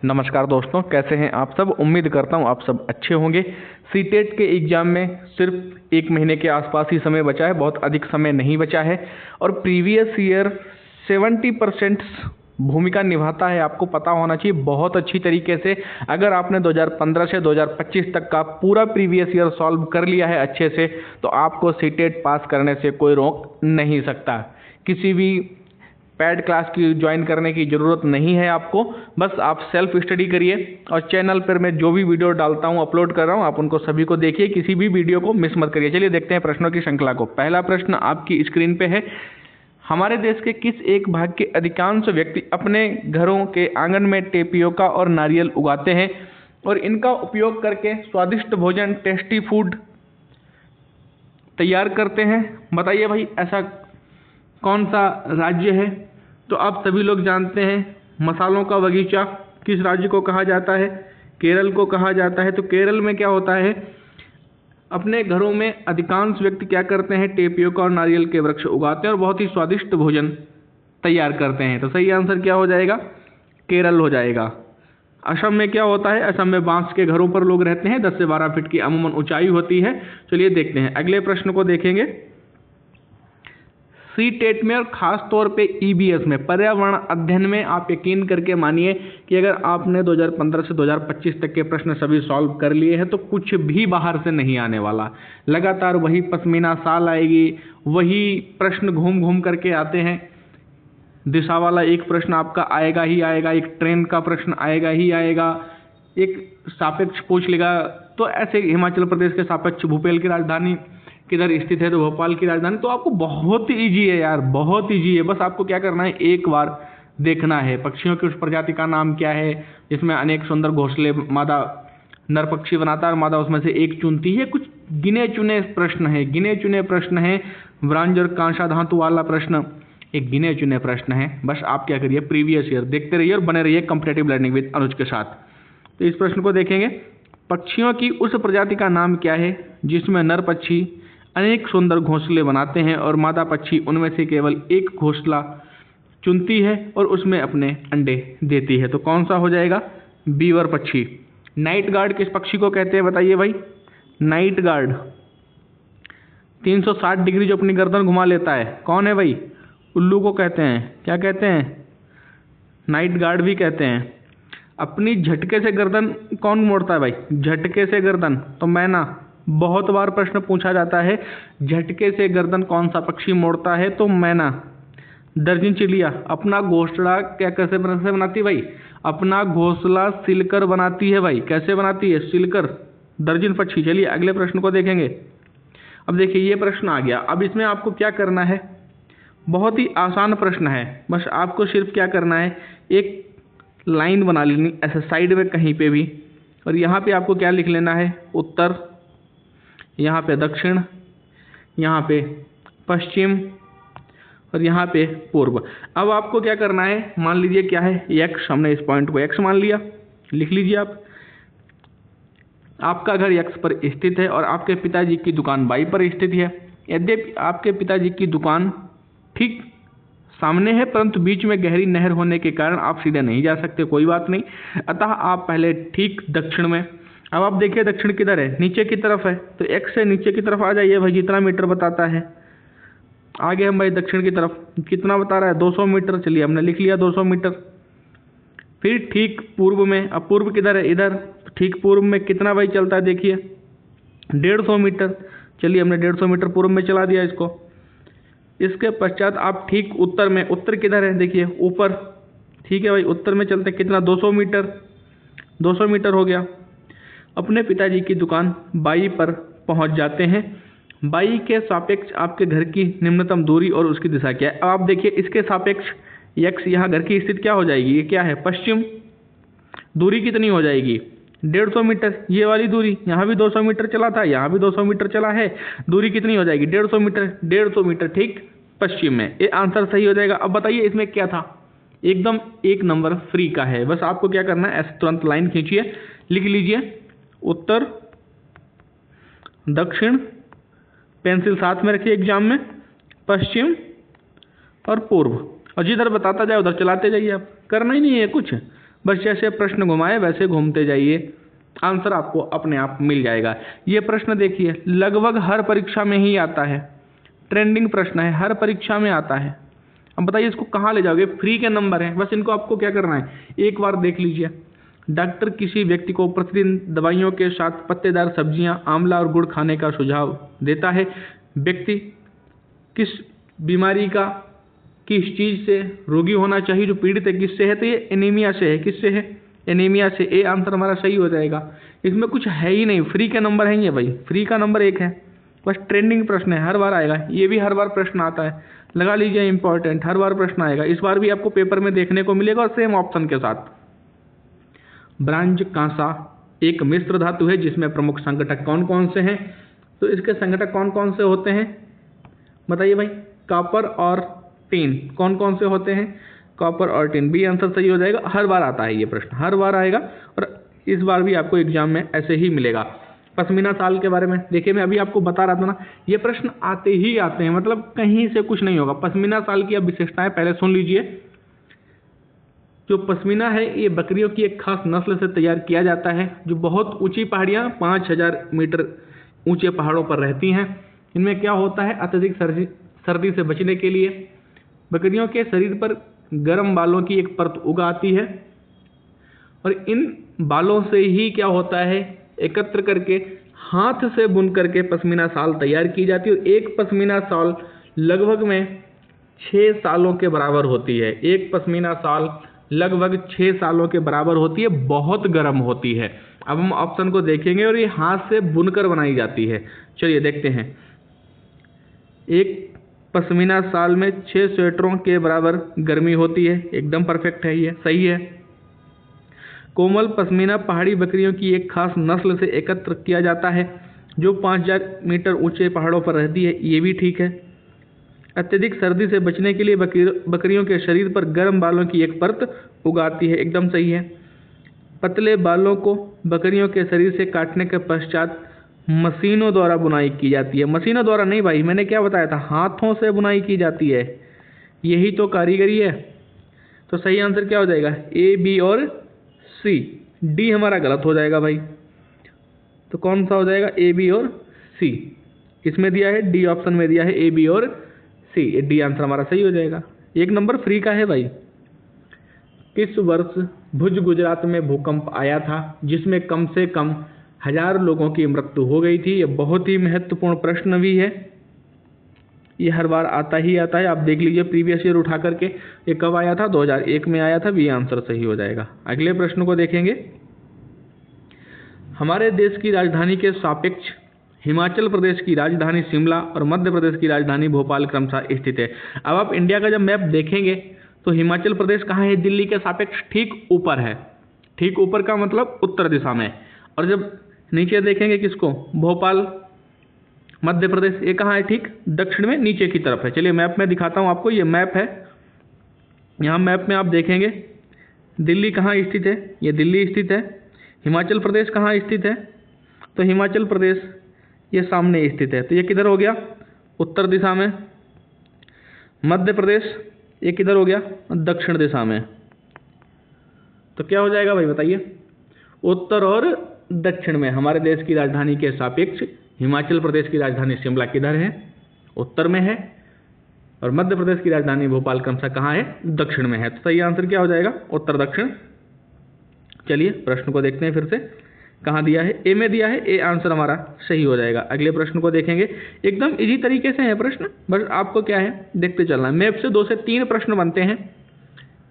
नमस्कार दोस्तों, कैसे हैं आप सब। उम्मीद करता हूं आप सब अच्छे होंगे। सीटेट के एग्ज़ाम में सिर्फ 1 महीने के आसपास ही समय बचा है, बहुत अधिक समय नहीं बचा है। और प्रीवियस ईयर 70% भूमिका निभाता है, आपको पता होना चाहिए बहुत अच्छी तरीके से। अगर आपने 2015 से 2025 तक का पूरा प्रीवियस ईयर सॉल्व कर लिया है अच्छे से, तो आपको सीटेट पास करने से कोई रोक नहीं सकता। किसी भी पैड क्लास की ज्वाइन करने की ज़रूरत नहीं है आपको, बस आप सेल्फ स्टडी करिए। और चैनल पर मैं जो भी वीडियो डालता हूँ, अपलोड कर रहा हूँ, आप उनको सभी को देखिए, किसी भी वीडियो को मिस मत करिए। चलिए देखते हैं प्रश्नों की श्रृंखला को। पहला प्रश्न आपकी स्क्रीन पे है। हमारे देश के किस एक भाग के अधिकांश व्यक्ति अपने घरों के आंगन में टेपियोका और नारियल उगाते हैं और इनका उपयोग करके स्वादिष्ट भोजन, टेस्टी फूड तैयार करते हैं? बताइए भाई, ऐसा कौन सा राज्य है? तो आप सभी लोग जानते हैं मसालों का बगीचा किस राज्य को कहा जाता है? केरल को कहा जाता है। तो केरल में क्या होता है, अपने घरों में अधिकांश व्यक्ति क्या करते हैं, टेपियोका और नारियल के वृक्ष उगाते हैं और बहुत ही स्वादिष्ट भोजन तैयार करते हैं। तो सही आंसर क्या हो जाएगा? केरल हो जाएगा। असम में क्या होता है? असम में बांस के घरों पर लोग रहते हैं, 10 से 12 फीट की अमूमन ऊंचाई होती है। चलिए देखते हैं अगले प्रश्न को देखेंगे। सीटेट में और खास तौर पे ईबीएस में, पर्यावरण अध्ययन में, आप यकीन करके मानिए कि अगर आपने 2015 से 2025 तक के प्रश्न सभी सॉल्व कर लिए हैं तो कुछ भी बाहर से नहीं आने वाला। लगातार वही पश्मीना साल आएगी, वही प्रश्न घूम घूम करके आते हैं। दिशा वाला एक प्रश्न आपका आएगा ही आएगा, एक ट्रेन का प्रश्न आएगा ही आएगा, एक सापेक्ष पूछ लेगा। तो ऐसे हिमाचल प्रदेश के सापेक्ष भूपेल की राजधानी किधर स्थित है, तो भोपाल की राजधानी। तो आपको बहुत ईजी है यार, बहुत ईजी है। बस आपको क्या करना है, एक बार देखना है पक्षियों की उस प्रजाति का नाम क्या है जिसमें अनेक सुंदर घोंसले मादा नर पक्षी बनाता है और मादा उसमें से एक चुनती है। कुछ गिने चुने प्रश्न है, गिने चुने प्रश्न है। व्रांजर कांसा धातु वाला प्रश्न एक गिने चुने प्रश्न है। बस आप क्या करिए, प्रीवियस ईयर देखते रहिए और बने रहिए कॉम्पिटिटिव लर्निंग विद अनुज के साथ। तो इस प्रश्न को देखेंगे, पक्षियों की उस प्रजाति का नाम क्या है जिसमें नर पक्षी अनेक सुंदर घोंसले बनाते हैं और मादा पक्षी उनमें से केवल एक घोंसला चुनती है और उसमें अपने अंडे देती है? तो कौन सा हो जाएगा? बीवर पक्षी। नाइट गार्ड किस पक्षी को कहते हैं बताइए भाई? नाइट गार्ड 360 डिग्री जो अपनी गर्दन घुमा लेता है, कौन है भाई? उल्लू को कहते हैं। क्या कहते हैं? नाइट गार्ड भी कहते हैं। अपनी झटके से गर्दन कौन मोड़ता है भाई? झटके से गर्दन, तो मैना। बहुत बार प्रश्न पूछा जाता है, झटके से गर्दन कौन सा पक्षी मोड़ता है? तो मैना। दर्जन चिड़िया अपना घोंसला क्या कैसे बनाती है भाई? अपना घोंसला सिलकर बनाती है भाई। कैसे बनाती है? सिलकर। दर्जन पक्षी। चलिए अगले प्रश्न को देखेंगे। अब देखिए ये प्रश्न आ गया। अब इसमें आपको क्या करना है, बहुत ही आसान प्रश्न है। बस आपको सिर्फ क्या करना है, एक लाइन बना लेनी ऐसे साइड में कहीं पे भी, और यहाँ पे आपको क्या लिख लेना है? उत्तर, यहाँ पे दक्षिण, यहाँ पे पश्चिम और यहाँ पे पूर्व। अब आपको क्या करना है, मान लीजिए क्या है, यक्ष। हमने इस पॉइंट को यक्ष मान लिया, लिख लीजिए आप। आपका घर यक्ष पर स्थित है और आपके पिताजी की दुकान वाई पर स्थित है। यद्यपि आपके पिताजी की दुकान ठीक सामने है, परंतु बीच में गहरी नहर होने के कारण आप सीधे नहीं जा सकते, कोई बात नहीं। अतः आप पहले ठीक दक्षिण में, अब आप देखिए दक्षिण किधर है? नीचे की तरफ है। तो एक्स से नीचे की तरफ आ जाइए भाई, जितना मीटर बताता है। आगे हम भाई दक्षिण की तरफ, कितना बता रहा है? 200 मीटर। चलिए हमने लिख लिया 200 मीटर। फिर ठीक पूर्व में, अब पूर्व किधर है? इधर। ठीक पूर्व में कितना भाई चलता है? देखिए 150 मीटर। चलिए हमने 150 मीटर पूर्व में चला दिया इसको। इसके पश्चात आप ठीक उत्तर में, उत्तर किधर है? देखिए ऊपर। ठीक है भाई, उत्तर में चलते कितना? 200 मीटर। 200 मीटर हो गया। अपने पिताजी की दुकान बाई पर पहुंच जाते हैं। बाई के सापेक्ष आपके घर की निम्नतम दूरी और उसकी दिशा क्या है? अब आप देखिए इसके सापेक्ष यक्ष, यहाँ घर की स्थिति क्या हो जाएगी? ये क्या है? पश्चिम। दूरी कितनी हो जाएगी? 150 मीटर। ये वाली दूरी, यहाँ भी 200 मीटर चला था, यहाँ भी 200 मीटर चला है। दूरी कितनी हो जाएगी? 150 मीटर। 150 मीटर ठीक पश्चिम में। ये आंसर सही हो जाएगा। अब बताइए इसमें क्या था? एकदम 1 नंबर फ्री का है। बस आपको क्या करना है, ऐसे तुरंत लाइन खींचिए, लिख लीजिए उत्तर, दक्षिण, पेंसिल साथ में रखिए एग्जाम में, पश्चिम और पूर्व, और जिधर बताता जाए उधर चलाते जाइए। आप करना ही नहीं है कुछ, बस जैसे प्रश्न घुमाए वैसे घूमते जाइए, आंसर आपको अपने आप मिल जाएगा। ये प्रश्न देखिए, लगभग हर परीक्षा में ही आता है, ट्रेंडिंग प्रश्न है, हर परीक्षा में आता है। अब बताइए इसको कहाँ ले जाओगे? फ्री के नंबर हैं, बस इनको आपको क्या करना है, एक बार देख लीजिए। डॉक्टर किसी व्यक्ति को प्रतिदिन दवाइयों के साथ पत्तेदार सब्जियां, आंवला और गुड़ खाने का सुझाव देता है। व्यक्ति किस बीमारी का, किस चीज़ से रोगी होना चाहिए जो पीड़ित है, किससे है? तो ये एनीमिया से है। किससे है? एनीमिया से। ए आंसर हमारा सही हो जाएगा। इसमें कुछ है ही नहीं, फ्री के नंबर हैं ये भाई, फ्री का नंबर 1 है। बस ट्रेंडिंग प्रश्न है, हर बार आएगा, ये भी हर बार प्रश्न आता है, लगा लीजिए इंपॉर्टेंट, हर बार प्रश्न आएगा। इस बार भी आपको पेपर में देखने को मिलेगा और सेम ऑप्शन के साथ। ब्रांज कांसा एक मिश्र धातु है जिसमें प्रमुख संघटक कौन कौन से हैं? तो इसके संघटक कौन कौन से होते हैं बताइए भाई? कॉपर और टिन। कौन कौन से होते हैं? कॉपर और टिन। बी आंसर सही हो जाएगा। हर बार आता है ये प्रश्न, हर बार आएगा और इस बार भी आपको एग्जाम में ऐसे ही मिलेगा। पश्मीना शाल के बारे में देखिए, मैं अभी आपको बता रहा था ना, ये प्रश्न आते ही आते हैं, मतलब कहीं से कुछ नहीं होगा। पश्मीना शाल की अब विशेषताएं पहले सुन लीजिए। जो पश्मीना है ये बकरियों की एक खास नस्ल से तैयार किया जाता है जो बहुत ऊंची पहाड़ियाँ 5000 मीटर ऊंचे पहाड़ों पर रहती हैं। इनमें क्या होता है, अत्यधिक सर्दी से बचने के लिए बकरियों के शरीर पर गर्म बालों की एक परत उग आती है और इन बालों से ही क्या होता है, एकत्र करके हाथ से बुन करके पश्मीना शाल तैयार की जाती है। और एक पश्मीना शाल लगभग में 6 सालों के बराबर होती है। एक पश्मीना शाल लगभग 6 सालों के बराबर होती है, बहुत गर्म होती है। अब हम ऑप्शन को देखेंगे और ये हाथ से बुनकर बनाई जाती है। चलिए देखते हैं। एक पश्मीना शाल में 6 स्वेटरों के बराबर गर्मी होती है, एकदम परफेक्ट है, ये सही है। कोमल पश्मीना पहाड़ी बकरियों की एक खास नस्ल से एकत्र किया जाता है जो 5000 मीटर ऊंचे पहाड़ों पर रहती है, ये भी ठीक है। अत्यधिक सर्दी से बचने के लिए बकरियों के शरीर पर गर्म बालों की एक परत उगाती है, एकदम सही है। पतले बालों को बकरियों के शरीर से काटने के पश्चात मशीनों द्वारा बुनाई की जाती है। मशीनों द्वारा नहीं भाई, मैंने क्या बताया था, हाथों से बुनाई की जाती है, यही तो कारीगरी है। तो सही आंसर क्या हो जाएगा? ए, बी और सी। डी हमारा गलत हो जाएगा भाई। तो कौन सा हो जाएगा? ए, बी और सी। किसमें दिया है? डी ऑप्शन में दिया है ए, बी और सी। डी आंसर हमारा सही हो जाएगा। 1 नंबर फ्री का है भाई। किस वर्ष भुज गुजरात में भूकंप आया था जिसमें कम से कम 1000 लोगों की मृत्यु हो गई थी? ये बहुत ही महत्वपूर्ण प्रश्न भी है, ये हर बार आता ही आता है। आप देख लीजिए प्रीवियस ईयर उठा करके, ये कब आया था? 2001 में आया था। बी आंसर सही हो जाएगा। अगले प्रश्न को देखेंगे। हमारे देश की राजधानी के सापेक्ष हिमाचल प्रदेश की राजधानी शिमला और मध्य प्रदेश की राजधानी भोपाल क्रमशः स्थित है। अब आप इंडिया का जब मैप देखेंगे तो हिमाचल प्रदेश कहाँ है? दिल्ली के सापेक्ष ठीक ऊपर है। ठीक ऊपर का मतलब उत्तर दिशा में। और जब नीचे देखेंगे किसको? भोपाल मध्य प्रदेश, ये कहाँ है? ठीक दक्षिण में, नीचे की तरफ है। चलिए मैप में दिखाता हूँ आपको, ये मैप है। यहाँ मैप में आप देखेंगे दिल्ली कहाँ स्थित है? ये दिल्ली स्थित है। हिमाचल प्रदेश कहाँ स्थित है? तो हिमाचल प्रदेश ये सामने स्थित है, तो ये किधर हो गया? उत्तर दिशा में। मध्य प्रदेश ये किधर हो गया? दक्षिण दिशा में। तो क्या हो जाएगा भाई बताइए? उत्तर और दक्षिण में। हमारे देश की राजधानी के सापेक्ष हिमाचल प्रदेश की राजधानी शिमला किधर है? उत्तर में है। और मध्य प्रदेश की राजधानी भोपाल क्रमशः कहाँ है? दक्षिण में है। तो सही आंसर क्या हो जाएगा? उत्तर दक्षिण। चलिए प्रश्न को देखते हैं फिर से, कहाँ दिया है? ए में दिया है, ए आंसर हमारा सही हो जाएगा। अगले प्रश्न को देखेंगे। एकदम इजी तरीके से है प्रश्न, बस आपको क्या है, देखते चलना है। मैप से 2 से 3 प्रश्न बनते हैं,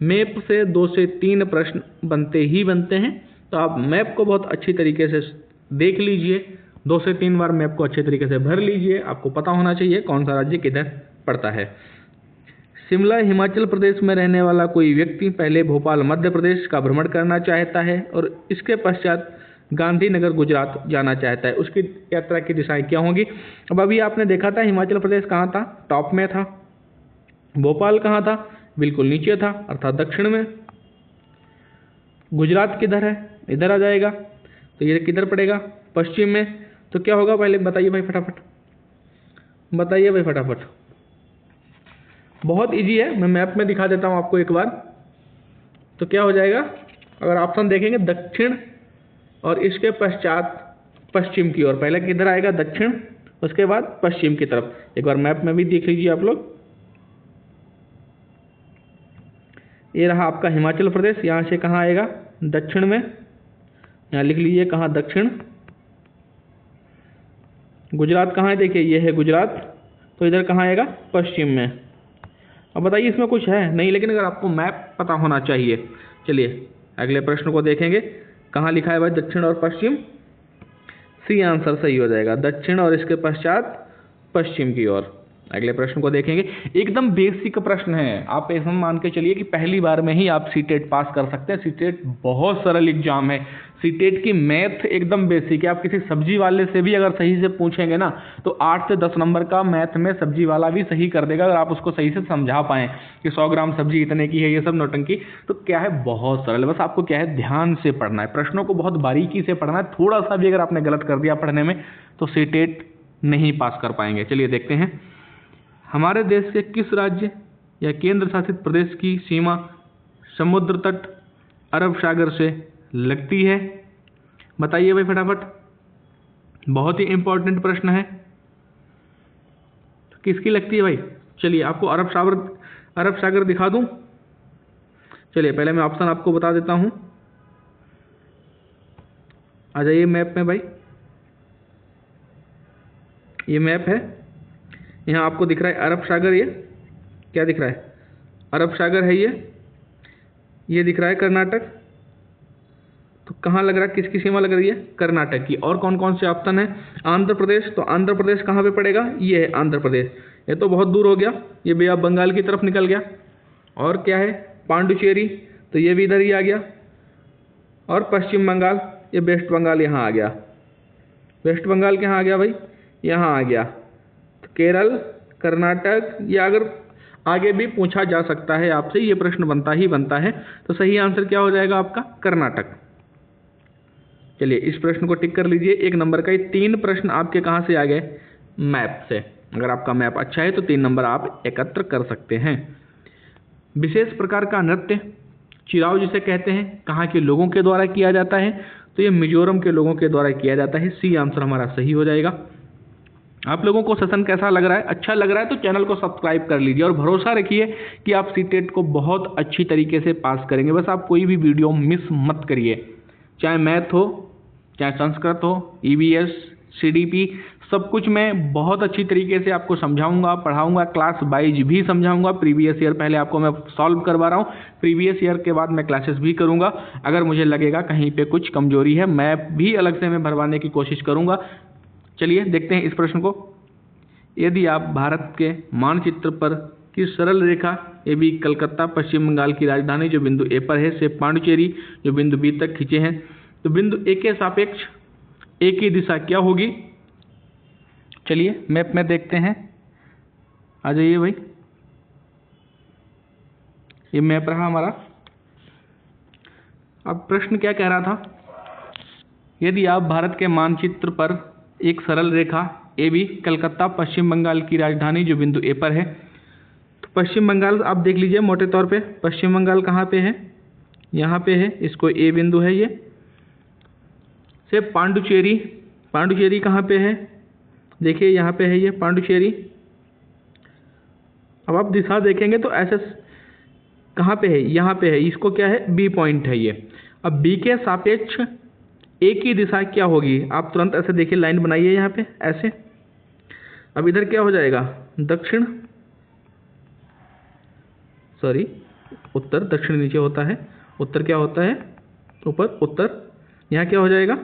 मैप से 2 से 3 प्रश्न बनते ही बनते हैं। तो आप मैप को बहुत अच्छी तरीके से देख लीजिए, 2 से 3 बार मैप को अच्छे तरीके से भर लीजिए। आपको पता होना चाहिए कौन सा राज्य किधर पड़ता है। शिमला हिमाचल प्रदेश में रहने वाला कोई व्यक्ति पहले भोपाल मध्य प्रदेश का भ्रमण करना चाहता है और इसके पश्चात गांधीनगर गुजरात जाना चाहता है। उसकी यात्रा की दिशाएं क्या होंगी? अब अभी आपने देखा था हिमाचल प्रदेश कहाँ था? टॉप में था। भोपाल कहाँ था? बिल्कुल नीचे था, अर्थात दक्षिण में। गुजरात किधर है? इधर आ जाएगा। तो ये किधर पड़ेगा? पश्चिम में। तो क्या होगा पहले बताइए भाई फटाफट, बताइए भाई फटाफट। बहुत इजी है, मैं मैप में दिखा देता हूँ आपको एक बार। तो क्या हो जाएगा? अगर ऑप्शन देखेंगे दक्षिण और इसके पश्चात पश्चिम की ओर, पहले किधर आएगा दक्षिण, उसके बाद पश्चिम की तरफ। एक बार मैप में भी देख लीजिए आप लोग, ये रहा आपका हिमाचल प्रदेश, यहाँ से कहाँ आएगा दक्षिण में, यहाँ लिख लीजिए कहाँ दक्षिण। गुजरात कहाँ है, देखिए ये है गुजरात, तो इधर कहाँ आएगा पश्चिम में। अब बताइए इसमें कुछ है नहीं, लेकिन अगर आपको मैप पता होना चाहिए। चलिए अगले प्रश्न को देखेंगे, कहाँ लिखा है भाई दक्षिण और पश्चिम, सी आंसर सही हो जाएगा, दक्षिण और इसके पश्चात पश्चिम की ओर। अगले प्रश्न को देखेंगे, एकदम बेसिक प्रश्न है, आप ऐसा मान के चलिए कि पहली बार में ही आप सीटेट पास कर सकते हैं। सीटेट बहुत सरल एग्जाम है, सीटेट की मैथ एकदम बेसिक है। आप किसी सब्जी वाले से भी अगर सही से पूछेंगे ना तो 8 से 10 नंबर का मैथ में सब्जी वाला भी सही कर देगा, अगर आप उसको सही से समझा पाएँ कि 100 ग्राम सब्जी इतने की है, ये सब नौटंकी। तो क्या है, बहुत सरल, बस आपको क्या है ध्यान से पढ़ना है, प्रश्नों को बहुत बारीकी से पढ़ना है। थोड़ा सा भी अगर आपने गलत कर दिया पढ़ने में तो सीटेट नहीं पास कर पाएंगे। चलिए देखते हैं, हमारे देश के किस राज्य या केंद्र शासित प्रदेश की सीमा समुद्र तट अरब सागर से लगती है? बताइए भाई फटाफट, बहुत ही इंपॉर्टेंट प्रश्न है। किसकी लगती है भाई? चलिए आपको अरब सागर दिखा दूं। चलिए पहले मैं ऑप्शन आपको बता देता हूं, आ जाइए मैप में भाई, ये मैप है, यहाँ आपको दिख रहा है अरब सागर, ये क्या दिख रहा है, अरब सागर है ये दिख रहा है कर्नाटक। तो कहाँ लग रहा है, किसकी सीमा लग रही है, कर्नाटक की। और कौन कौन से ऑप्शन है, आंध्र प्रदेश, तो आंध्र प्रदेश कहाँ पे पड़ेगा, ये है आंध्र प्रदेश, ये तो बहुत दूर हो गया, ये बे ऑफ बंगाल की तरफ निकल गया। और क्या है, पांडुचेरी, तो ये भी इधर ही आ गया। और पश्चिम बंगाल, ये वेस्ट बंगाल यहाँ आ गया, वेस्ट बंगाल कहाँ आ गया भाई, यहाँ आ गया। केरल, कर्नाटक, या अगर आगे भी पूछा जा सकता है आपसे, ये प्रश्न बनता ही बनता है, तो सही आंसर क्या हो जाएगा आपका, कर्नाटक। चलिए इस प्रश्न को टिक कर लीजिए, 1 नंबर का। ये 3 प्रश्न आपके कहाँ से आ गए, मैप से। अगर आपका मैप अच्छा है तो 3 नंबर आप एकत्र कर सकते हैं। विशेष प्रकार का नृत्य चिराव जिसे कहते हैं, कहाँ के लोगों के द्वारा किया जाता है, तो ये मिजोरम के लोगों के द्वारा किया जाता है, सी आंसर हमारा सही हो जाएगा। आप लोगों को सेशन कैसा लग रहा है, अच्छा लग रहा है तो चैनल को सब्सक्राइब कर लीजिए और भरोसा रखिए कि आप सीटेट को बहुत अच्छी तरीके से पास करेंगे। बस आप कोई भी वीडियो मिस मत करिए, चाहे मैथ हो, चाहे संस्कृत हो, ईवीएस, सीडीपी, सब कुछ मैं बहुत अच्छी तरीके से आपको समझाऊंगा, पढ़ाऊंगा, क्लास वाइज भी समझाऊंगा। प्रीवियस ईयर पहले आपको मैं सॉल्व करवा रहा हूँ, प्रीवियस ईयर के बाद मैं क्लासेस भी करूंगा। अगर मुझे लगेगा कहीं पे कुछ कमजोरी है, मैप भी अलग से मैं भरवाने की कोशिश करूंगा। चलिए देखते हैं इस प्रश्न को, यदि आप भारत के मानचित्र पर की सरल रेखा ए बी कलकत्ता पश्चिम बंगाल की राजधानी जो बिंदु ए पर है से पांडुचेरी जो बिंदु बी तक खींचे हैं, तो बिंदु ए के सापेक्ष ए की दिशा क्या होगी? चलिए मैप में देखते हैं, आ जाइए भाई, ये मैप रहा हमारा। अब प्रश्न क्या कह रहा था, यदि आप भारत के मानचित्र पर एक सरल रेखा ए बी कलकत्ता पश्चिम बंगाल की राजधानी जो बिंदु ए पर है, तो पश्चिम बंगाल आप देख लीजिए मोटे तौर पे, पश्चिम बंगाल कहाँ पे है, यहाँ पे है, इसको ए बिंदु है ये, से पांडुचेरी, पांडुचेरी कहाँ पे है, देखिए यहाँ पे है ये पांडुचेरी। अब आप दिशा देखेंगे तो ऐसे कहाँ पे है, यहाँ पे है, इसको क्या है, बी पॉइंट है ये। अब बी के सापेक्ष ए की दिशा क्या होगी, आप तुरंत ऐसे देखिए, लाइन बनाइए यहाँ पे ऐसे। अब इधर क्या हो जाएगा, दक्षिण, सॉरी उत्तर, दक्षिण नीचे होता है, उत्तर क्या होता है, ऊपर, उत्तर, यहाँ क्या हो जाएगा,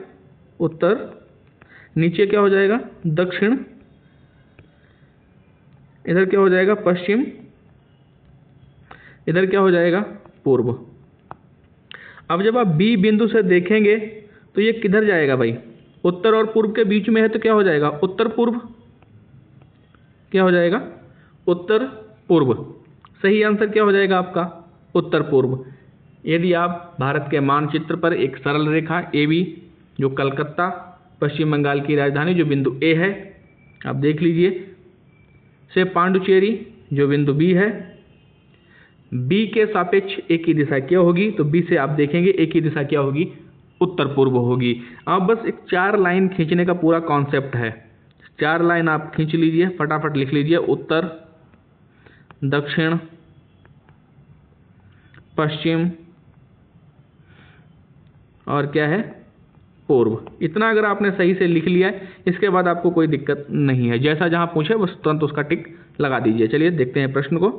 उत्तर, नीचे क्या हो जाएगा, दक्षिण, इधर क्या हो जाएगा, पश्चिम, इधर क्या हो जाएगा, पूर्व। अब जब आप बी बिंदु से देखेंगे तो ये किधर जाएगा भाई, उत्तर और पूर्व के बीच में है, तो क्या हो जाएगा, उत्तर पूर्व, क्या हो जाएगा, उत्तर पूर्व। सही आंसर क्या हो जाएगा आपका, उत्तर पूर्व। यदि आप भारत के मानचित्र पर एक सरल रेखा ए बी जो कलकत्ता पश्चिम बंगाल की राजधानी जो बिंदु ए है, आप देख लीजिए, से पांडुचेरी जो बिंदु बी है, बी के सापेक्ष ए की दिशा क्या होगी, तो बी से आप देखेंगे ए की दिशा क्या होगी, उत्तर पूर्व होगी। आप बस एक 4 लाइन खींचने का पूरा कॉन्सेप्ट है। 4 लाइन आप खींच लीजिए, फटाफट लिख लीजिए, उत्तर, दक्षिण, पश्चिम और क्या है, पूर्व। इतना अगर आपने सही से लिख लिया है, इसके बाद आपको कोई दिक्कत नहीं है। जैसा जहां पूछे बस तुरंत उसका टिक लगा दीजिए। चलिए देखते हैं प्रश्न को।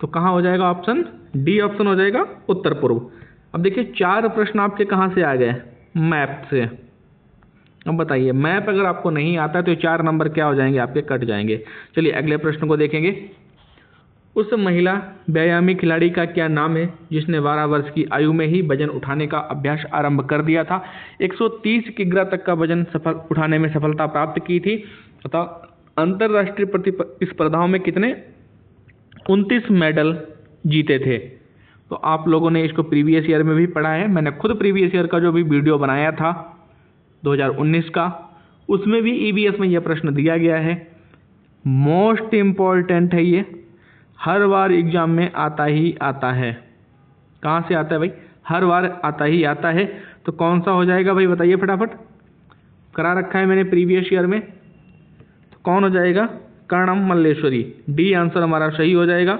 तो कहाँ हो जाएगा ऑप्शन डी, ऑप्शन हो जाएगा उत्तर पूर्व। अब देखिए 4 प्रश्न आपके कहाँ से आ गए, मैप से। अब बताइए, मैप अगर आपको नहीं आता तो 4 नंबर क्या हो जाएंगे, आपके कट जाएंगे। चलिए अगले प्रश्न को देखेंगे। उस महिला व्यायामी खिलाड़ी का क्या नाम है जिसने 12 वर्ष की आयु में ही वजन उठाने का अभ्यास आरंभ कर दिया था, 130 किग्रा तक का वजन उठाने में सफलता प्राप्त की थी तथा अंतरराष्ट्रीय प्रतिस्पर्धाओं में कितने 29 मेडल जीते थे। तो आप लोगों ने इसको प्रीवियस ईयर में भी पढ़ा है। मैंने खुद प्रीवियस ईयर का जो भी वीडियो बनाया था 2019 का, उसमें भी ईवीएस में यह प्रश्न दिया गया है। मोस्ट इम्पॉर्टेंट है ये, हर बार एग्जाम में आता ही आता है। कहाँ से आता है भाई, हर बार आता ही आता है। तो कौन सा हो जाएगा भाई, बताइए फटाफट। करा रखा है मैंने प्रीवियस ईयर में, तो कौन हो जाएगा, कर्णम मल्लेश्वरी। डी आंसर हमारा सही हो जाएगा।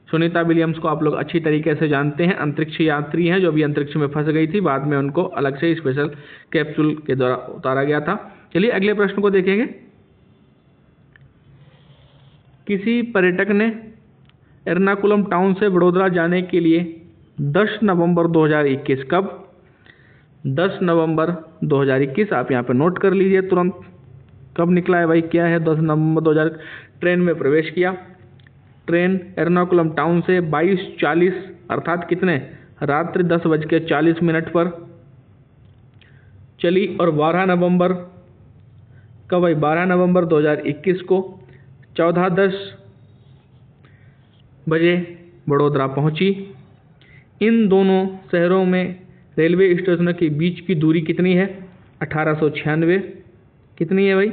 सुनीता विलियम्स को आप लोग अच्छी तरीके से जानते हैं, अंतरिक्ष यात्री हैं जो भी अंतरिक्ष में फंस गई थी, बाद में उनको अलग से स्पेशल कैप्सूल के द्वारा उतारा गया था। चलिए अगले प्रश्न को देखेंगे। किसी पर्यटक ने एर्नाकुलम टाउन से वडोदरा जाने के लिए 10 नवंबर 2021 कब, 10 नवंबर 2021 आप यहाँ पर नोट कर लीजिए तुरंत। कब निकला है भाई, क्या है, 10 नवंबर 2000 ट्रेन में प्रवेश किया। ट्रेन एर्नाकुलम टाउन से 22:40 अर्थात कितने, रात्रि 10:40 पर चली और 12 नवंबर कब भाई, 12 नवंबर 2021 को 14:10 बजे वडोदरा पहुंची। इन दोनों शहरों में रेलवे स्टेशनों के बीच की दूरी कितनी है, 1896 कितनी है भाई,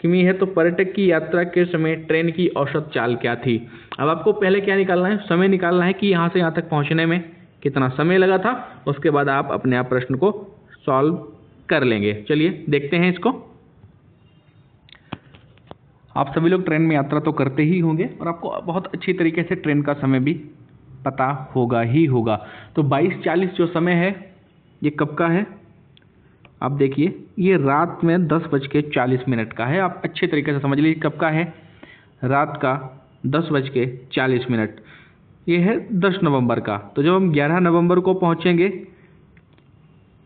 किमी है। तो पर्यटक की यात्रा के समय ट्रेन की औसत चाल क्या थी। अब आपको पहले क्या निकालना है, समय निकालना है कि यहाँ से यहाँ तक पहुँचने में कितना समय लगा था। उसके बाद आप अपने आप प्रश्न को सॉल्व कर लेंगे। चलिए देखते हैं इसको। आप सभी लोग ट्रेन में यात्रा तो करते ही होंगे और आपको बहुत अच्छी तरीके से ट्रेन का समय भी पता होगा ही होगा। तो 22:40 जो समय है ये कब का है, आप देखिए ये रात में 10:40 का है। आप अच्छे तरीके से समझ लीजिए कब का है, रात का 10:40। ये है 10 नवंबर का। तो जब हम 11 नवंबर को पहुंचेंगे,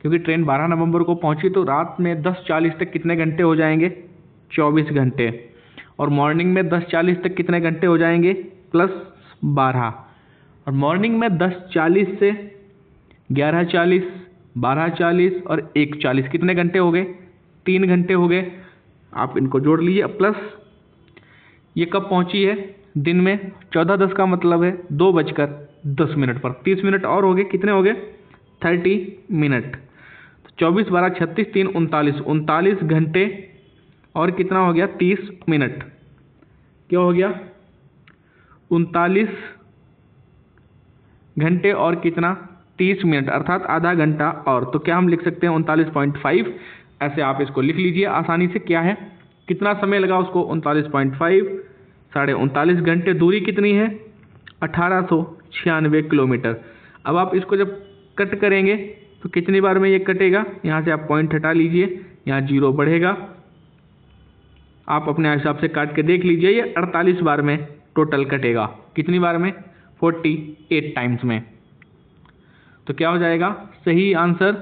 क्योंकि ट्रेन 12 नवंबर को पहुंची, तो रात में 10:40 तक कितने घंटे हो जाएंगे, 24 घंटे। और मॉर्निंग में 10:40 तक कितने घंटे हो जाएंगे, +12। और मॉर्निंग में 10:40 से 11:40, 12:40 और 1:40 कितने घंटे हो गए, 3 घंटे हो गए। आप इनको जोड़ लीजिए। प्लस ये कब पहुंची है, दिन में 14:10 का मतलब है 2:10 पर 30 मिनट और हो गए, कितने हो गए, 30 मिनट। तो 24, 12, 36, 3, 39 घंटे और कितना हो गया, 30 मिनट। क्या हो गया, 39 घंटे और कितना, 30 मिनट, अर्थात आधा घंटा और। तो क्या हम लिख सकते हैं 39.5, ऐसे आप इसको लिख लीजिए आसानी से। क्या है, कितना समय लगा उसको, 39.5, 39.5 घंटे। दूरी कितनी है, 1896 किलोमीटर। अब आप इसको जब कट करेंगे तो कितनी बार में ये कटेगा, यहाँ से आप पॉइंट हटा लीजिए, यहाँ 0 बढ़ेगा। आप अपने हिसाब से काट के देख लीजिए, ये 48 बार में टोटल कटेगा। कितनी बार में, 48 टाइम्स में। तो क्या हो जाएगा, सही आंसर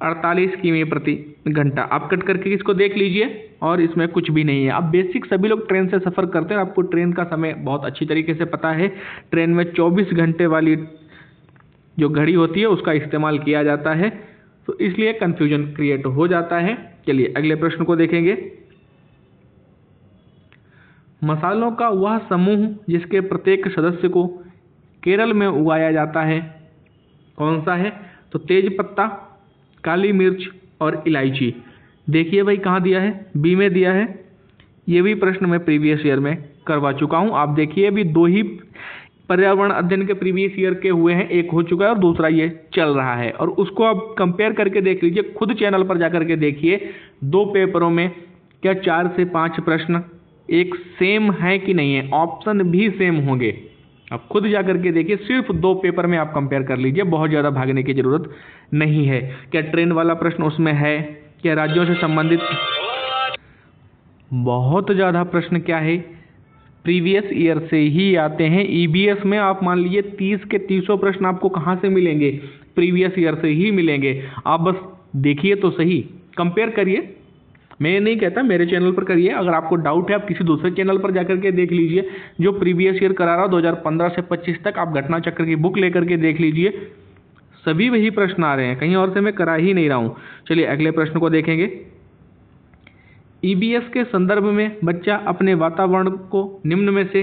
48 किमी प्रति घंटा। आप कट करके इसको देख लीजिए और इसमें कुछ भी नहीं है। आप बेसिक सभी लोग ट्रेन से सफ़र करते हैं, आपको ट्रेन का समय बहुत अच्छी तरीके से पता है। ट्रेन में 24 घंटे वाली जो घड़ी होती है उसका इस्तेमाल किया जाता है, तो इसलिए कन्फ्यूजन क्रिएट हो जाता है। चलिए अगले प्रश्न को देखेंगे। मसालों का वह समूह जिसके प्रत्येक सदस्य को केरल में उगाया जाता है कौन सा है, तो तेज पत्ता, काली मिर्च और इलायची। देखिए भाई कहाँ दिया है, बी में दिया है, ये भी प्रश्न मैं प्रीवियस ईयर में करवा चुका हूँ। आप देखिए अभी 2 ही पर्यावरण अध्ययन के प्रीवियस ईयर के हुए हैं, एक हो चुका है और दूसरा ये चल रहा है, और उसको आप कंपेयर करके देख लीजिए, खुद चैनल पर जाकर के देखिए 2 पेपरों में क्या 4 से 5 प्रश्न एक सेम है कि नहीं है, ऑप्शन भी सेम होंगे। आप खुद जाकर के देखिए, सिर्फ 2 पेपर में आप कंपेयर कर लीजिए, बहुत ज़्यादा भागने की ज़रूरत नहीं है। क्या ट्रेन वाला प्रश्न उसमें है, क्या राज्यों से संबंधित बहुत ज़्यादा प्रश्न क्या है प्रीवियस ईयर से ही आते हैं। ईबीएस में आप मान लीजिए 30 के 300 प्रश्न आपको कहाँ से मिलेंगे, प्रीवियस ईयर से ही मिलेंगे। आप बस देखिए तो सही, कंपेयर करिए। मैं नहीं कहता मेरे चैनल पर करिए, अगर आपको डाउट है आप किसी दूसरे चैनल पर जाकर के देख लीजिए, जो प्रीवियस ईयर करा रहा हो 2015 से 25 तक, आप घटना चक्र की बुक लेकर के देख लीजिए, सभी वही प्रश्न आ रहे हैं, कहीं और से मैं करा ही नहीं रहा हूँ। चलिए अगले प्रश्न को देखेंगे। ईबीएस के संदर्भ में बच्चा अपने वातावरण को निम्न में से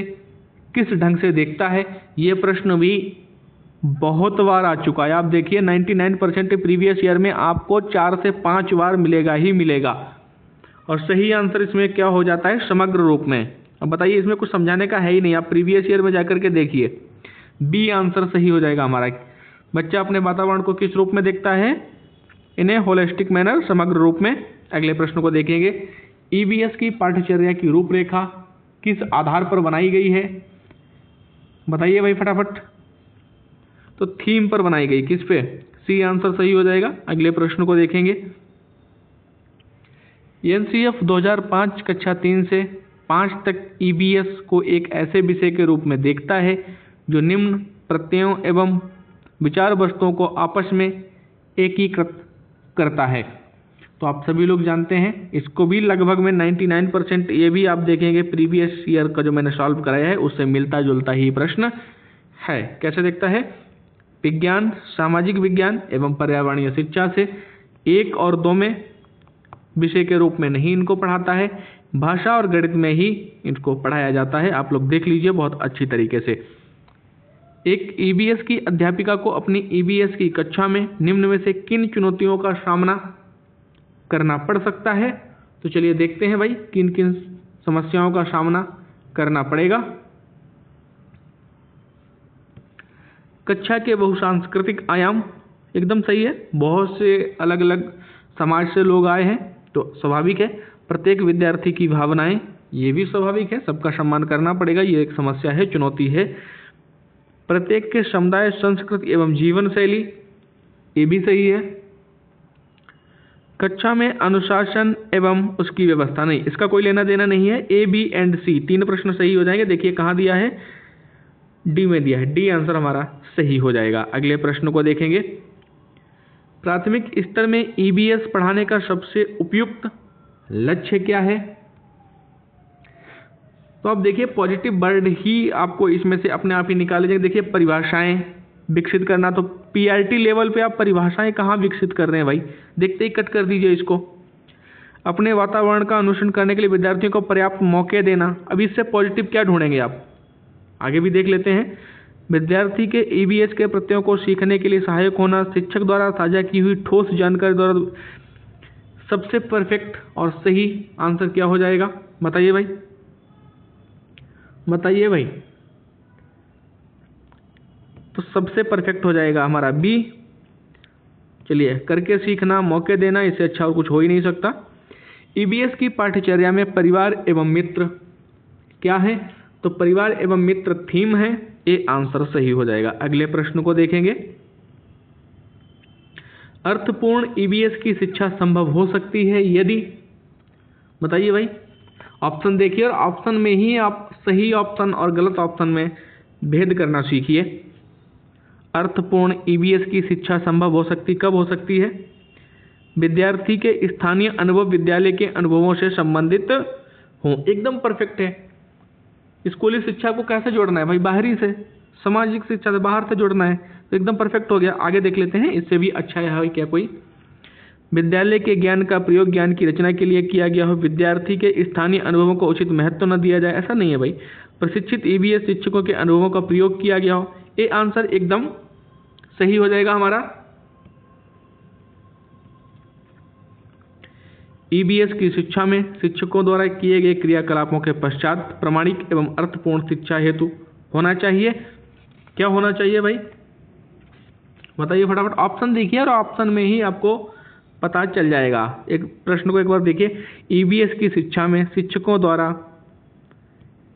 किस ढंग से देखता है, ये प्रश्न भी बहुत बार आ चुका है। आप देखिए 99% प्रीवियस ईयर में आपको 4 से 5 बार मिलेगा ही मिलेगा, और सही आंसर इसमें क्या हो जाता है, समग्र रूप में। अब बताइए, इसमें कुछ समझाने का है ही नहीं, आप प्रीवियस ईयर में जाकर के देखिए, बी आंसर सही हो जाएगा हमारा। बच्चा अपने वातावरण को किस रूप में देखता है, इन्हें होलिस्टिक मैनर, समग्र रूप में। अगले प्रश्न को देखेंगे। ईबीएस की पाठ्यचर्या की रूपरेखा किस आधार पर बनाई गई है, बताइए भाई फटाफट। तो थीम पर बनाई गई, किस पे, सी आंसर सही हो जाएगा। अगले प्रश्न को देखेंगे। एनसीएफ 2005 कक्षा 3 से 5 तक ईबीएस को एक ऐसे विषय के रूप में देखता है जो निम्न प्रत्ययों एवं विचार वस्तुओं को आपस में एकीकृत करता है। तो आप सभी लोग जानते हैं, इसको भी लगभग में 99% ये भी आप देखेंगे प्रीवियस ईयर का जो मैंने सॉल्व कराया है उससे मिलता जुलता ही प्रश्न है। कैसे देखता है, विज्ञान, सामाजिक विज्ञान एवं पर्यावरणीय शिक्षा से 1 और 2 में विषय के रूप में नहीं इनको पढ़ाता है, भाषा और गणित में ही इनको पढ़ाया जाता है। आप लोग देख लीजिए बहुत अच्छी तरीके से। एक ईबीएस की अध्यापिका को अपनी ईबीएस की कक्षा में निम्न में से किन चुनौतियों का सामना करना पड़ सकता है। तो चलिए देखते हैं भाई किन किन समस्याओं का सामना करना पड़ेगा। कक्षा के बहुसांस्कृतिक आयाम एकदम सही है, बहुत से अलग अलग समाज से लोग आए हैं तो स्वाभाविक है। प्रत्येक विद्यार्थी की भावनाएं, ये भी स्वाभाविक है, सबका सम्मान करना पड़ेगा, ये एक समस्या है, चुनौती है। प्रत्येक के समुदाय, संस्कृति एवं जीवन शैली, ये भी सही है। कक्षा में अनुशासन एवं उसकी व्यवस्था नहीं, इसका कोई लेना देना नहीं है। ए, बी एंड सी 3 प्रश्न सही हो जाएंगे। देखिए कहाँ दिया है, डी में दिया है, डी आंसर हमारा सही हो जाएगा। अगले प्रश्न को देखेंगे। प्राथमिक स्तर में ईबीएस पढ़ाने का सबसे उपयुक्त लक्ष्य क्या है। तो आप देखिए पॉजिटिव वर्ड ही आपको इसमें से अपने आप ही निकाले जाएंगे। देखिए परिभाषाएं विकसित करना, तो पीआरटी लेवल पे आप परिभाषाएं कहाँ विकसित कर रहे हैं भाई, देखते ही कट कर दीजिए इसको। अपने वातावरण का अनुसरण करने के लिए विद्यार्थियों को पर्याप्त मौके देना, अब इससे पॉजिटिव क्या ढूंढेंगे आप, आगे भी देख लेते हैं। विद्यार्थी के ईबीएस के प्रत्ययों को सीखने के लिए सहायक होना, शिक्षक द्वारा साझा की हुई ठोस जानकारी द्वारा। सबसे परफेक्ट और सही आंसर क्या हो जाएगा, बताइए भाई, बताइए भाई। तो सबसे परफेक्ट हो जाएगा हमारा बी। चलिए, करके सीखना, मौके देना, इससे अच्छा और कुछ हो ही नहीं सकता। ईबीएस की पाठ्यचर्या में परिवार एवं मित्र क्या है, तो परिवार एवं मित्र थीम है, ये आंसर सही हो जाएगा। अगले प्रश्न को देखेंगे। अर्थपूर्ण ईबीएस की शिक्षा संभव हो सकती है यदि, बताइए भाई। ऑप्शन देखिए और ऑप्शन में ही आप सही ऑप्शन और गलत ऑप्शन में भेद करना सीखिए। अर्थपूर्ण ईबीएस की शिक्षा संभव हो सकती, कब हो सकती है, विद्यार्थी के स्थानीय अनुभव विद्यालय के अनुभवों से संबंधित हों। एकदम परफेक्ट है। स्कूली शिक्षा को कैसे जोड़ना है भाई, बाहरी से, सामाजिक शिक्षा से बाहर से जोड़ना है, तो एकदम परफेक्ट हो गया। आगे देख लेते हैं, इससे भी अच्छा है क्या कोई। विद्यालय के ज्ञान का प्रयोग ज्ञान की रचना के लिए किया गया हो, विद्यार्थी के स्थानीय अनुभवों को उचित महत्व न दिया जाए, ऐसा नहीं है भाई। प्रशिक्षित ईबीएस शिक्षकों के अनुभवों का प्रयोग किया गया हो, ये आंसर एकदम सही हो जाएगा हमारा। ईबीएस की शिक्षा में शिक्षकों द्वारा किए गए क्रियाकलापों के पश्चात प्रामाणिक एवं अर्थपूर्ण शिक्षा हेतु होना चाहिए। क्या होना चाहिए भाई, बताइए फटाफट। ऑप्शन देखिए और ऑप्शन में ही आपको पता चल जाएगा। एक प्रश्न को एक बार देखिए, ईबीएस की शिक्षा में शिक्षकों द्वारा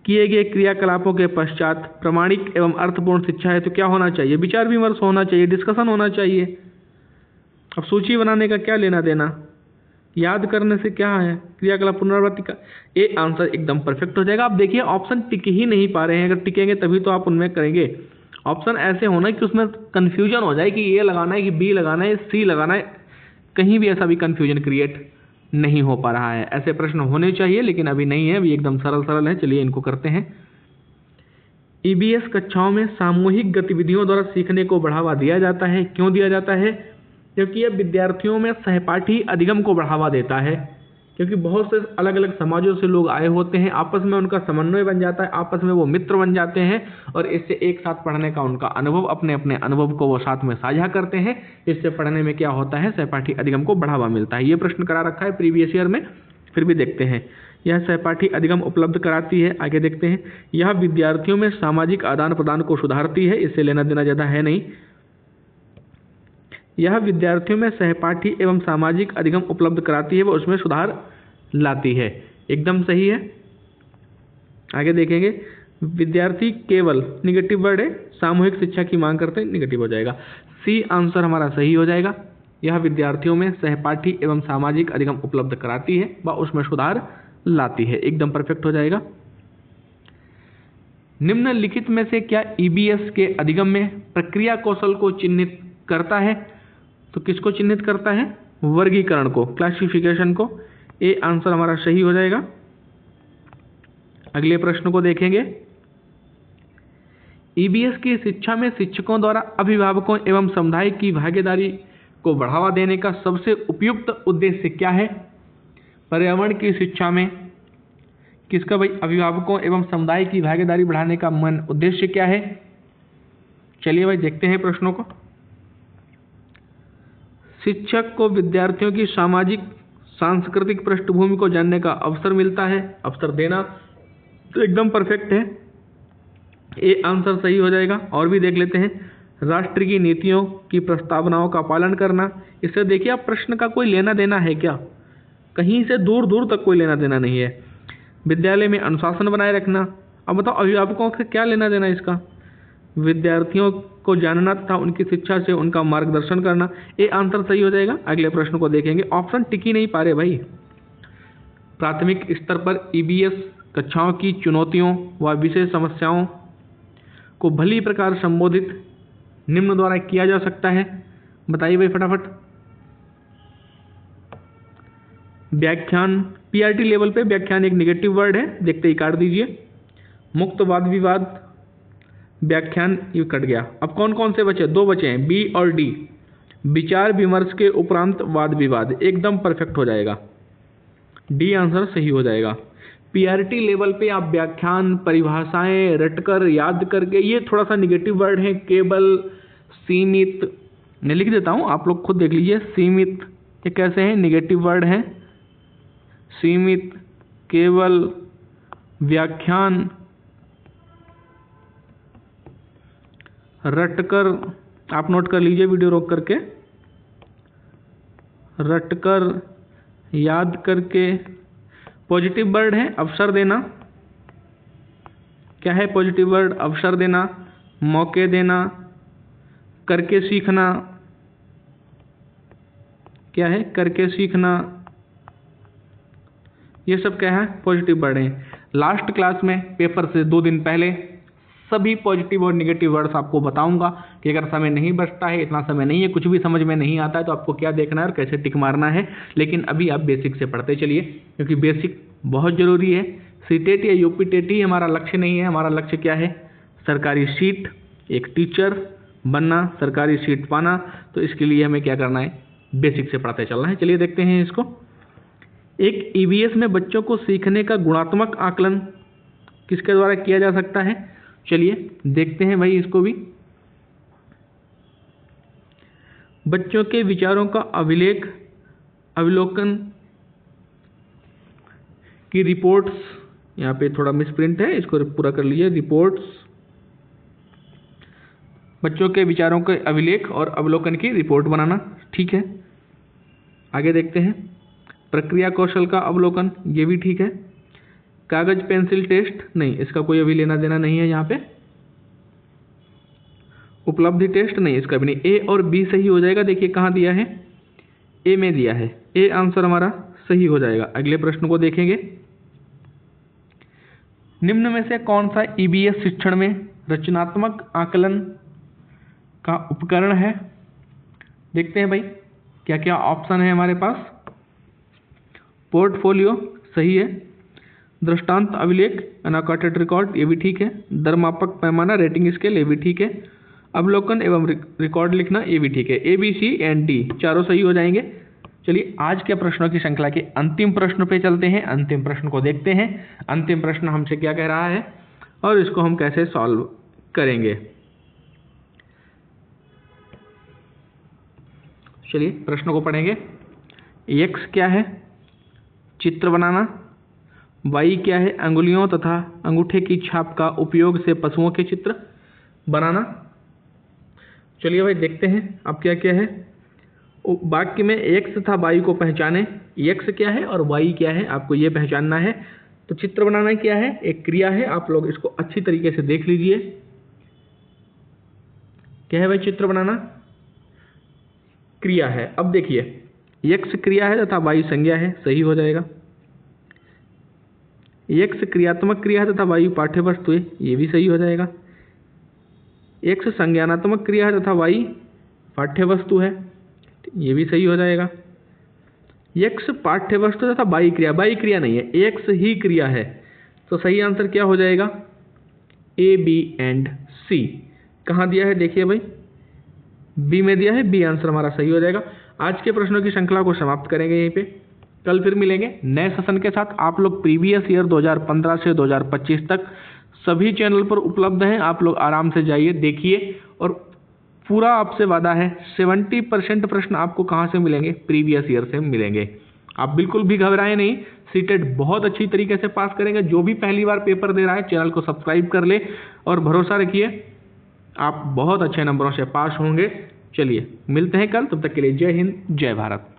किए गए क्रियाकलापों के पश्चात प्रामाणिक एवं अर्थपूर्ण शिक्षा है तो क्या होना चाहिए, विचार विमर्श होना चाहिए, डिस्कशन होना चाहिए। अब सूची बनाने का क्या लेना देना, याद करने से क्या है, क्रियाकलाप पुनरावृत्ति का ये आंसर एकदम परफेक्ट हो जाएगा। आप देखिए ऑप्शन टिक ही नहीं पा रहे हैं, अगर टिकेंगे तभी तो आप उनमें करेंगे। ऑप्शन ऐसे होना कि उसमें कन्फ्यूजन हो जाए कि ए लगाना है कि बी लगाना है, सी लगाना है, कहीं भी ऐसा भी कन्फ्यूजन क्रिएट नहीं हो पा रहा है। ऐसे प्रश्न होने चाहिए लेकिन अभी नहीं है, अभी एकदम सरल सरल है। चलिए इनको करते हैं। ईबीएस कक्षाओं में सामूहिक गतिविधियों द्वारा सीखने को बढ़ावा दिया जाता है। क्यों दिया जाता है, क्योंकि यह विद्यार्थियों में सहपाठी अधिगम को बढ़ावा देता है, क्योंकि बहुत से अलग अलग समाजों से लोग आए होते हैं, आपस में उनका समन्वय बन जाता है, आपस में वो मित्र बन जाते हैं और इससे एक साथ पढ़ने का उनका अनुभव, अपने अपने अनुभव को वो साथ में साझा करते हैं। इससे पढ़ने में क्या होता है, सहपाठी अधिगम को बढ़ावा मिलता है। ये प्रश्न करा रखा है प्रीवियस ईयर में, फिर भी देखते हैं। यह सहपाठी अधिगम उपलब्ध कराती है, आगे देखते हैं। यह विद्यार्थियों में सामाजिक आदान प्रदान को सुधारती है, इससे लेना देना ज़्यादा है नहीं। यह विद्यार्थियों में सहपाठी एवं सामाजिक अधिगम उपलब्ध कराती है, वो उसमें सुधार लाती है, एकदम सही है। आगे देखेंगे, विद्यार्थी केवल, निगेटिव वर्ड है, सामूहिक शिक्षा की मांग करते हैं, निगेटिव हो जाएगा। सी आंसर हमारा सही हो जाएगा। यह विद्यार्थियों में सहपाठी एवं सामाजिक अधिगम उपलब्ध कराती है व उसमें सुधार लाती है, एकदम परफेक्ट हो जाएगा। निम्नलिखित में से क्या ईबीएस के अधिगम में प्रक्रिया कौशल को चिन्हित करता है, तो किसको चिन्हित करता है, वर्गीकरण को, क्लासिफिकेशन को। ए आंसर हमारा सही हो जाएगा। अगले प्रश्न को देखेंगे। ईबीएस की शिक्षा में शिक्षकों द्वारा अभिभावकों एवं समुदाय की भागीदारी को बढ़ावा देने का सबसे उपयुक्त उद्देश्य क्या है। पर्यावरण की शिक्षा में किसका भाई, अभिभावकों एवं समुदाय की भागीदारी बढ़ाने का मुख्य उद्देश्य क्या है। चलिए भाई देखते हैं प्रश्नों को। शिक्षक को विद्यार्थियों की सामाजिक सांस्कृतिक पृष्ठभूमि को जानने का अवसर मिलता है, अवसर देना, तो एकदम परफेक्ट है, ए आंसर सही हो जाएगा। और भी देख लेते हैं। राष्ट्र की नीतियों की प्रस्तावनाओं का पालन करना, इससे देखिए आप प्रश्न का कोई लेना देना है क्या, कहीं से दूर दूर तक कोई लेना देना नहीं है। विद्यालय में अनुशासन बनाए रखना, अब बताओ अभिभावकों से क्या लेना देना इसका, विद्यार्थियों को जानना तथा उनकी शिक्षा से उनका मार्गदर्शन करना, ये आंसर सही हो जाएगा। अगले प्रश्न को देखेंगे। ऑप्शन टिक ही नहीं पा रहे भाई। प्राथमिक स्तर पर ईबीएस कक्षाओं की चुनौतियों व विशेष समस्याओं को भली प्रकार संबोधित निम्न द्वारा किया जा सकता है, बताइए भाई फटाफट। व्याख्यान, पीआरटी लेवल पे व्याख्यान एक नेगेटिव वर्ड है, देखते ही काट दीजिए। मुक्त वाद विवाद, व्याख्यान ये कट गया। अब कौन कौन से बचे, दो बचे हैं, बी और डी। विचार विमर्श के उपरांत वाद विवाद, एकदम परफेक्ट हो जाएगा, डी आंसर सही हो जाएगा। पीआरटी लेवल पे आप व्याख्यान, परिभाषाएं रटकर याद करके, ये थोड़ा सा निगेटिव वर्ड है, केवल, सीमित, मैं लिख देता हूँ, आप लोग खुद देख लीजिए। सीमित ये कैसे हैं, निगेटिव वर्ड है, सीमित, केवल, व्याख्यान, रटकर, आप नोट कर लीजिए वीडियो रोक करके, रटकर, याद करके। पॉजिटिव वर्ड है अवसर देना, क्या है पॉजिटिव वर्ड, अवसर देना, मौके देना, करके सीखना, क्या है, करके सीखना, ये सब क्या है, पॉजिटिव वर्ड है। लास्ट क्लास में पेपर से 2 दिन पहले सभी पॉजिटिव और निगेटिव वर्ड्स आपको बताऊंगा कि अगर समय नहीं बचता है, इतना समय नहीं है, कुछ भी समझ में नहीं आता है तो आपको क्या देखना है और कैसे टिक मारना है। लेकिन अभी आप बेसिक से पढ़ते चलिए, क्योंकि बेसिक बहुत ज़रूरी है। सीटेट या यूपीटेट ही हमारा लक्ष्य नहीं है, हमारा लक्ष्य क्या है, सरकारी सीट, एक टीचर बनना, सरकारी सीट पाना। तो इसके लिए हमें क्या करना है, बेसिक से पढ़ते चलना है। चलिए देखते हैं इसको। एक ईवीएस में बच्चों को सीखने का गुणात्मक आकलन किसके द्वारा किया जा सकता है, चलिए देखते हैं भाई इसको भी। बच्चों के विचारों का अभिलेख, अवलोकन की रिपोर्ट्स, यहाँ पे थोड़ा मिसप्रिंट है, इसको पूरा कर लीजिए। रिपोर्ट्स बच्चों के विचारों के अभिलेख और अवलोकन की रिपोर्ट बनाना, ठीक है। आगे देखते हैं। प्रक्रिया कौशल का अवलोकन, ये भी ठीक है। कागज पेंसिल टेस्ट, नहीं, इसका कोई अभी लेना देना नहीं है यहाँ पे। उपलब्धि टेस्ट, नहीं, इसका भी नहीं। ए और बी सही हो जाएगा। देखिए कहाँ दिया है, ए में दिया है, ए आंसर हमारा सही हो जाएगा। अगले प्रश्न को देखेंगे। निम्न में से कौन सा ईबीएस शिक्षण में रचनात्मक आकलन का उपकरण है? देखते हैं भाई क्या क्या ऑप्शन है हमारे पास। पोर्टफोलियो सही है। दृष्टांत अभिलेख अनअकॉर्डेड रिकॉर्ड, ये भी ठीक है। दरमापक पैमाना रेटिंग स्केल, ये भी ठीक है। अवलोकन एवं रिकॉर्ड लिखना, ये भी ठीक है। A B C and D चारों सही हो जाएंगे। चलिए आज के प्रश्नों की श्रृंखला के अंतिम प्रश्न पे चलते हैं। अंतिम प्रश्न को देखते हैं। अंतिम प्रश्न हमसे क्या कह रहा है और इसको हम कैसे सॉल्व करेंगे। चलिए प्रश्न को पढ़ेंगे। एक्स क्या है? चित्र बनाना। वाई क्या है? अंगुलियों तथा अंगूठे की छाप का उपयोग से पशुओं के चित्र बनाना। चलिए भाई देखते हैं अब क्या क्या है। वाक्य में एक्स तथा वाई को पहचाने। एक्स क्या है और वाई क्या है, आपको ये पहचानना है। तो चित्र बनाना क्या है? एक क्रिया है, आप लोग इसको अच्छी तरीके से देख लीजिए। क्या है भाई? चित्र बनाना क्रिया है। अब देखिए एक्स क्रिया है तथा वाई संज्ञा है, सही हो जाएगा। एक्स क्रियात्मक क्रिया है तथा वाई पाठ्य वस्तु है, ये भी सही हो जाएगा। एक्स संज्ञानात्मक क्रिया है तथा वाई पाठ्य वस्तु है, ये भी सही हो जाएगा। एक्स पाठ्य वस्तु तथा वाई क्रिया नहीं है, एक्स ही क्रिया है। तो सही आंसर क्या हो जाएगा? ए बी एंड सी। कहाँ दिया है देखिए भाई, बी में दिया है, बी आंसर हमारा सही हो जाएगा। आज के प्रश्नों की श्रृंखला को समाप्त करेंगे यहीं पे। कल फिर मिलेंगे नए सेशन के साथ। आप लोग प्रीवियस ईयर 2015 से 2025 तक सभी चैनल पर उपलब्ध हैं। आप लोग आराम से जाइए, देखिए, और पूरा आपसे वादा है 70% प्रश्न आपको कहाँ से मिलेंगे? प्रीवियस ईयर से मिलेंगे। आप बिल्कुल भी घबराएं नहीं, सीटेट बहुत अच्छी तरीके से पास करेंगे। जो भी पहली बार पेपर दे रहा है चैनल को सब्सक्राइब कर ले और भरोसा रखिए आप बहुत अच्छे नंबरों से पास होंगे। चलिए मिलते हैं कल, तब तक के लिए जय हिंद, जय भारत।